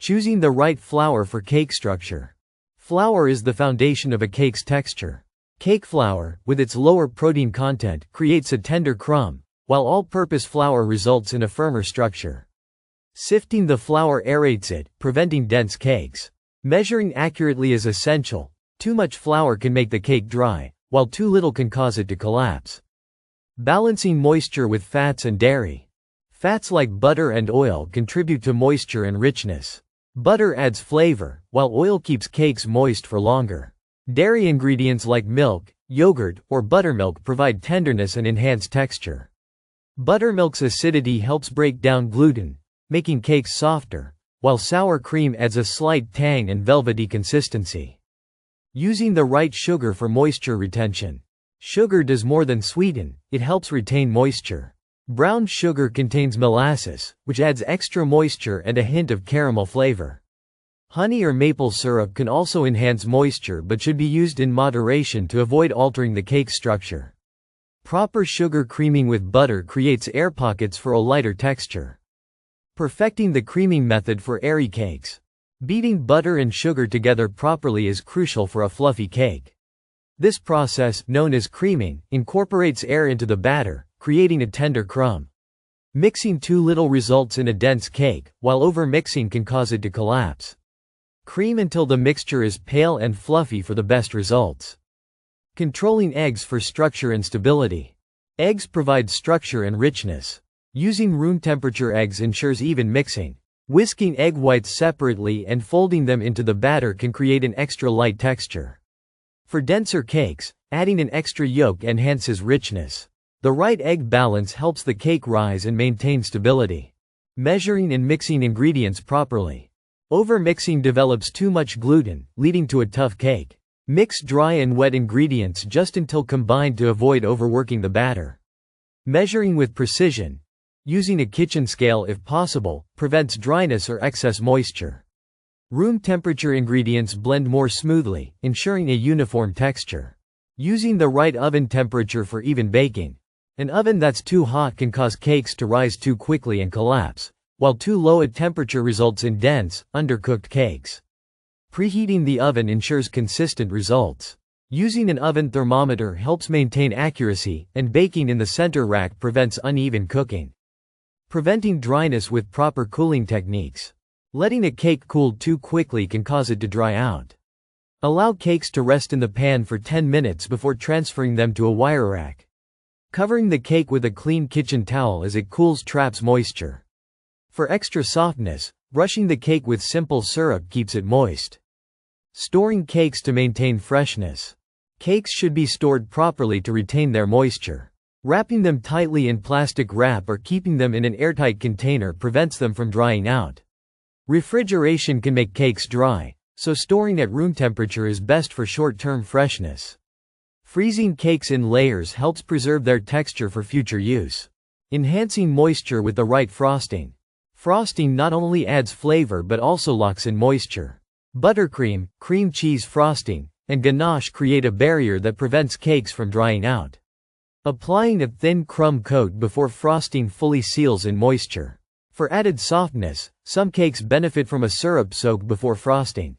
Choosing the right flour for cake structure. Flour is the foundation of a cake's texture. Cake flour, with its lower protein content, creates a tender crumb, while all-purpose flour results in a firmer structure. Sifting the flour aerates it, preventing dense cakes. Measuring accurately is essential. Too much flour can make the cake dry, while too little can cause it to collapse. Balancing moisture with fats and dairy. Fats like butter and oil contribute to moisture and richness. Butter adds flavor, while oil keeps cakes moist for longer. Dairy ingredients like milk, yogurt, or buttermilk provide tenderness and enhance texture. Buttermilk's acidity helps break down gluten, making cakes softer, while sour cream adds a slight tang and velvety consistency. Using the right sugar for moisture retention. Sugar does more than sweeten, it helps retain moisture. Brown sugar contains molasses, which adds extra moisture and a hint of caramel flavor. Honey or maple syrup can also enhance moisture but should be used in moderation to avoid altering the cake structure. Proper sugar creaming with butter creates air pockets for a lighter texture. Perfecting the creaming method for airy cakes. Beating butter and sugar together properly is crucial for a fluffy cake. This process, known as creaming, incorporates air into the batter, creating a tender crumb. Mixing too little results in a dense cake, while over-mixing can cause it to collapse. Cream until the mixture is pale and fluffy for the best results. Controlling eggs for structure and stability. Eggs provide structure and richness. Using room temperature eggs ensures even mixing. Whisking egg whites separately and folding them into the batter can create an extra light texture. For denser cakes, adding an extra yolk enhances richness. The right egg balance helps the cake rise and maintain stability. Measuring and mixing ingredients properly. Over-mixing develops too much gluten, leading to a tough cake. Mix dry and wet ingredients just until combined to avoid overworking the batter. Measuring with precision, using a kitchen scale if possible, prevents dryness or excess moisture. Room temperature ingredients blend more smoothly, ensuring a uniform texture. Using the right oven temperature for even baking. An oven that's too hot can cause cakes to rise too quickly and collapse, while too low a temperature results in dense, undercooked cakes. Preheating the oven ensures consistent results. Using an oven thermometer helps maintain accuracy, and baking in the center rack prevents uneven cooking. Preventing dryness with proper cooling techniques. Letting a cake cool too quickly can cause it to dry out. Allow cakes to rest in the pan for 10 minutes before transferring them to a wire rack. Covering the cake with a clean kitchen towel as it cools traps moisture. For extra softness, brushing the cake with simple syrup keeps it moist. Storing cakes to maintain freshness. Cakes should be stored properly to retain their moisture. Wrapping them tightly in plastic wrap or keeping them in an airtight container prevents them from drying out. Refrigeration can make cakes dry, so storing at room temperature is best for short-term freshness. Freezing cakes in layers helps preserve their texture for future use. Enhancing moisture with the right frosting. Frosting not only adds flavor but also locks in moisture. Buttercream, cream cheese frosting, and ganache create a barrier that prevents cakes from drying out. Applying a thin crumb coat before frosting fully seals in moisture. For added softness, some cakes benefit from a syrup soak before frosting.